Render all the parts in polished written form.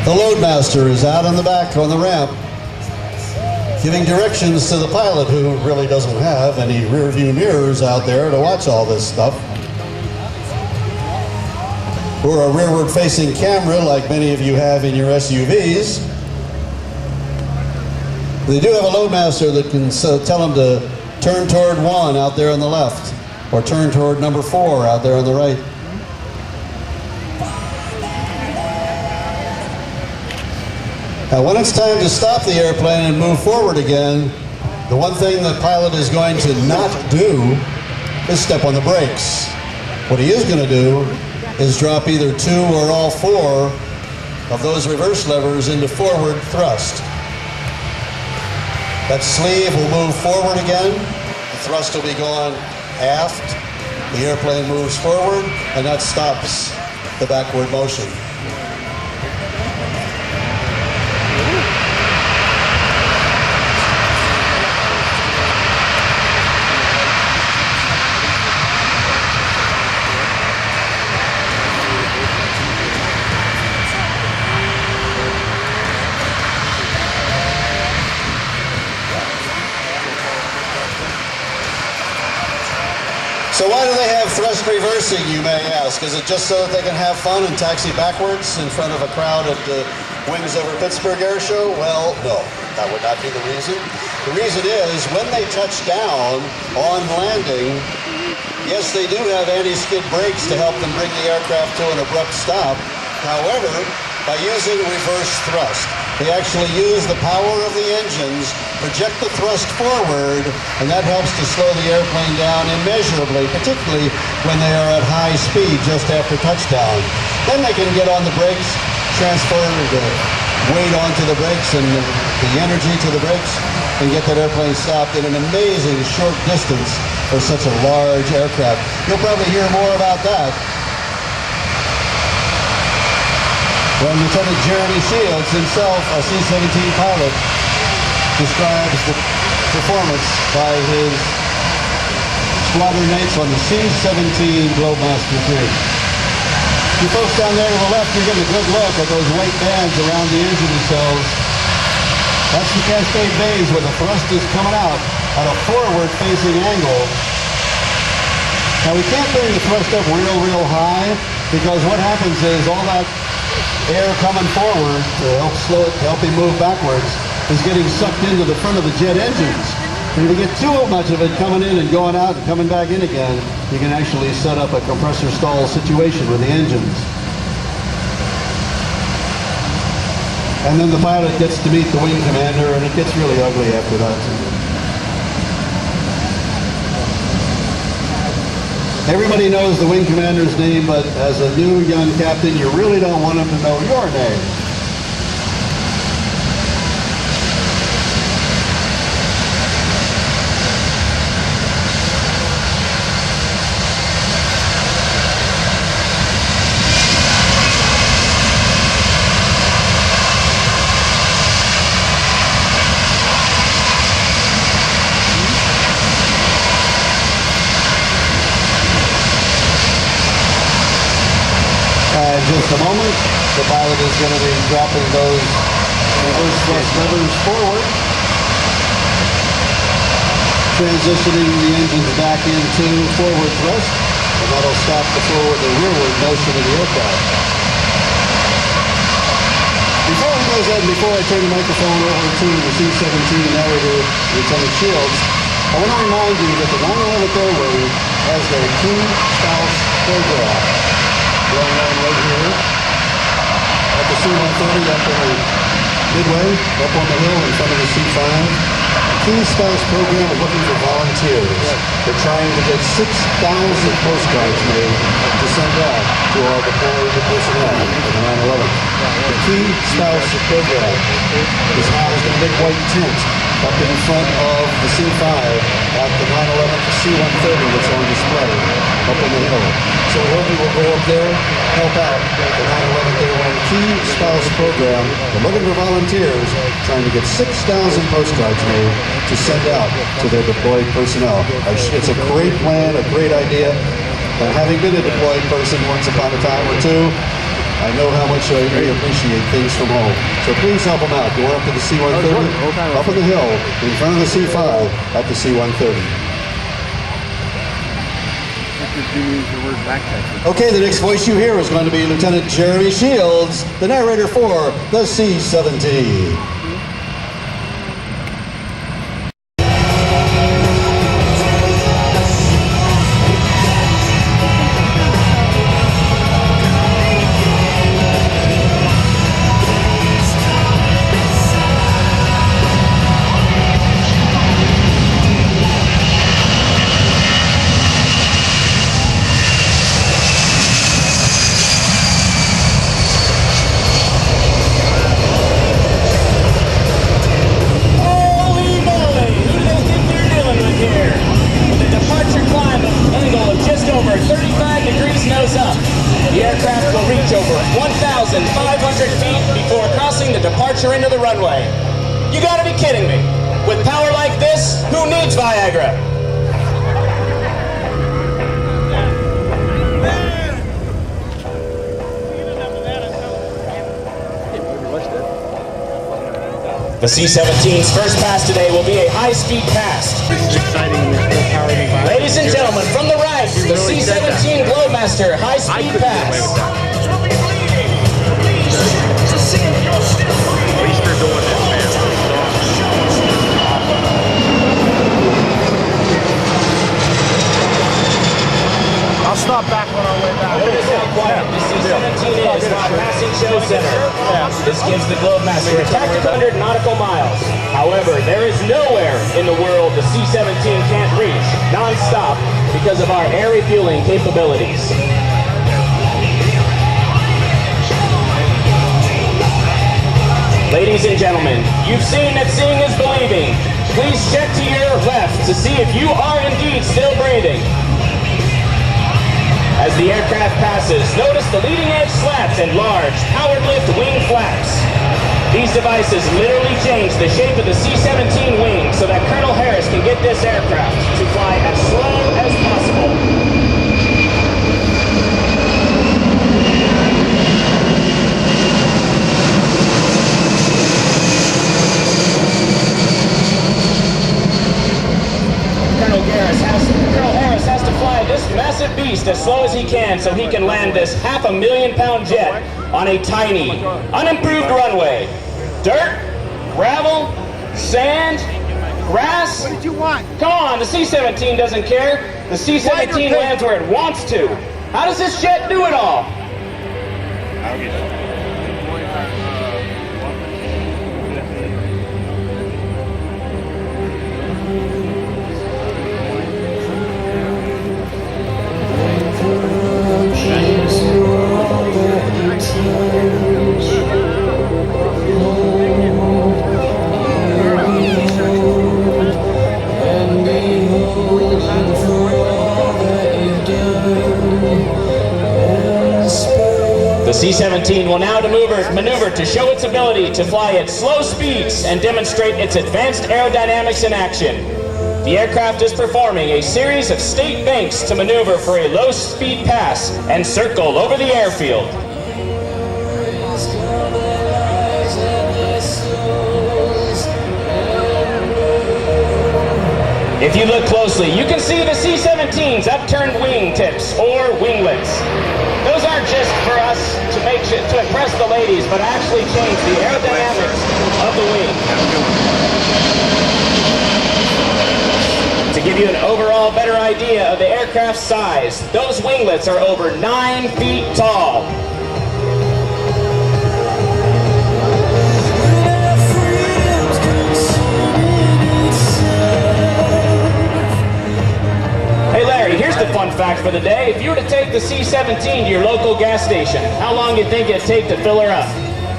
The loadmaster is out on the back on the ramp, giving directions to the pilot, who really doesn't have any rear view mirrors out there to watch all this stuff, or a rearward facing camera like many of you have in your SUVs. They do have a loadmaster that can tell them to turn toward 1 out there on the left, or turn toward number 4 out there on the right. Now, when it's time to stop the airplane and move forward again, the one thing the pilot is going to not do is step on the brakes. What he is going to do is drop either 2 or all 4 of those reverse levers into forward thrust. That sleeve will move forward again, the thrust will be going aft, the airplane moves forward, and that stops the backward motion. So why do they have thrust reversing, you may ask? Is it just so that they can have fun and taxi backwards in front of a crowd at the Wings Over Pittsburgh air show? Well, no, that would not be the reason. The reason is when they touch down on landing, yes, they do have anti-skid brakes to help them bring the aircraft to an abrupt stop. However, by using reverse thrust, they actually use the power of the engines, project the thrust forward, and that helps to slow the airplane down immeasurably, particularly when they are at high speed just after touchdown. Then they can get on the brakes, transfer the weight onto the brakes and the energy to the brakes, and get that airplane stopped in an amazing short distance for such a large aircraft. You'll probably hear more about that when Lieutenant Jeremy Shields, himself a C-17 pilot, describes the performance by his squadron mates on the C-17 Globemaster III. You folks down there to the left, you're getting a good look at those white bands around the engine nacelles. That's the Cascade bays where the thrust is coming out at a forward-facing angle. Now, we can't bring the thrust up real high, because what happens is all that air coming forward to help slow it, to help him move backwards, is getting sucked into the front of the jet engines. And if you get too much of it coming in and going out and coming back in again, you can actually set up a compressor stall situation with the engines. And then the pilot gets to meet the wing commander, and it gets really ugly after that. Everybody knows the wing commander's name, but as a new young captain, you really don't want him to know your name. In just a moment, the pilot is going to be dropping those reverse thrust levers forward, transitioning the engines back into forward thrust, and that'll stop the rearward motion of the aircraft. Before I turn the microphone over to the C-17 narrator, Lieutenant Shields, I want to remind you that the 911th Air Wing has their key spouse program going on right here at the C-130 up in the midway, up on the hill in front of the C-5. The Key Spouse program is looking for volunteers. They're trying to get 6,000 postcards made to send out to all deployed personnel in the 9/11. The Key Spouse program is housed in a big white tent up in front of the C-5 at the 9/11 C-130 that's on display up on the hill. So we hope you will go up there, help out the 9/11 Air Wing Key Spouse program. They're looking for volunteers, trying to get 6,000 postcards made to send out to their deployed personnel. It's a great plan, a great idea. And having been a deployed person once upon a time or two, I know how much they appreciate things from home. So please help them out. Go up to the C-130, up on the hill, in front of the C-5, at the C-130. Okay, the next voice you hear is going to be Lieutenant Jeremy Shields, the narrator for the C-17. Into the runway. You gotta be kidding me. With power like this, who needs Viagra? The C-17's first pass today will be a high-speed pass. Ladies and gentlemen, from the right, the C-17 Globemaster high-speed pass. I'll stop back on our way back. Notice how quiet the C-17 is while passing show center. This gives the Globemaster a tactical 100 nautical miles. However, there is nowhere in the world the C-17 can't reach non-stop because of our air refueling capabilities. Ladies and gentlemen, you've seen that seeing is believing. Please check to your left to see if you are indeed still breathing. As the aircraft passes, notice the leading edge slats and large, powered lift wing flaps. These devices literally change the shape of the C-17 wing so that Colonel Harris can get this aircraft to fly as slow as possible. Colonel Harris has to fly this massive beast as slow as he can so he can land this half-a-million-pound jet on a tiny, unimproved runway. Dirt, gravel, sand, grass. What did you want? Come on, the C-17 doesn't care. The C-17 lands where it wants to. How does this jet do it all? The C-17 will now maneuver to show its ability to fly at slow speeds and demonstrate its advanced aerodynamics in action. The aircraft is performing a series of state banks to maneuver for a low-speed pass and circle over the airfield. If you look closely, you can see the C-17's upturned wing tips or winglets. Those aren't just for us to impress the ladies, but actually change the aerodynamics of the wing. To give you an overall better idea of the aircraft's size, those winglets are over 9 feet tall. Hey Larry, here's the fun fact for the day. If you were to take the C-17 to your local gas station, how long do you think it'd take to fill her up?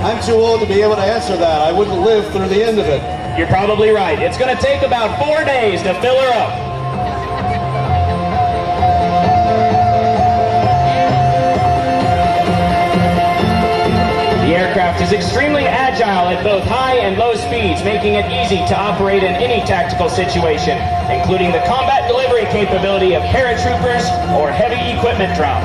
I'm too old to be able to answer that. I wouldn't live through the end of it. You're probably right. It's going to take about 4 days to fill her up. The aircraft is extremely agile at both high and low speeds, making it easy to operate in any tactical situation, including the combat delivery capability of paratroopers or heavy equipment drop.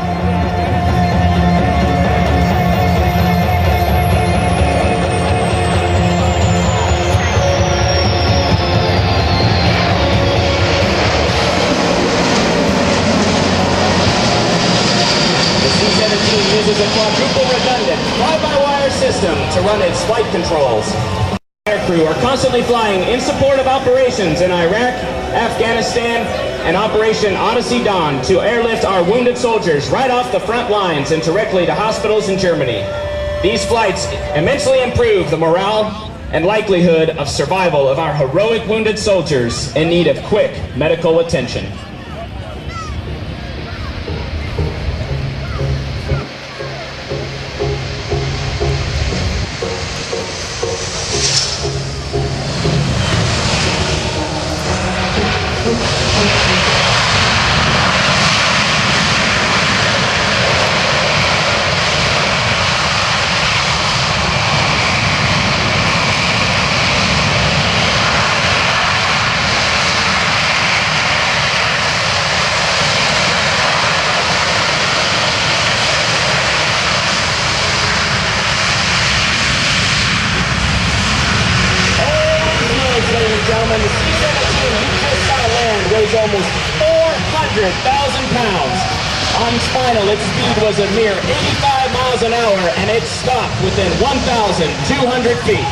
system to run its flight controls. Aircrew are constantly flying in support of operations in Iraq, Afghanistan, and Operation Odyssey Dawn to airlift our wounded soldiers right off the front lines and directly to hospitals in Germany. These flights immensely improve the morale and likelihood of survival of our heroic wounded soldiers in need of quick medical attention. Gentlemen, the C-17 we just saw land weighs almost 400,000 pounds. On spinal, its speed was a mere 85 miles an hour, and it stopped within 1,200 feet.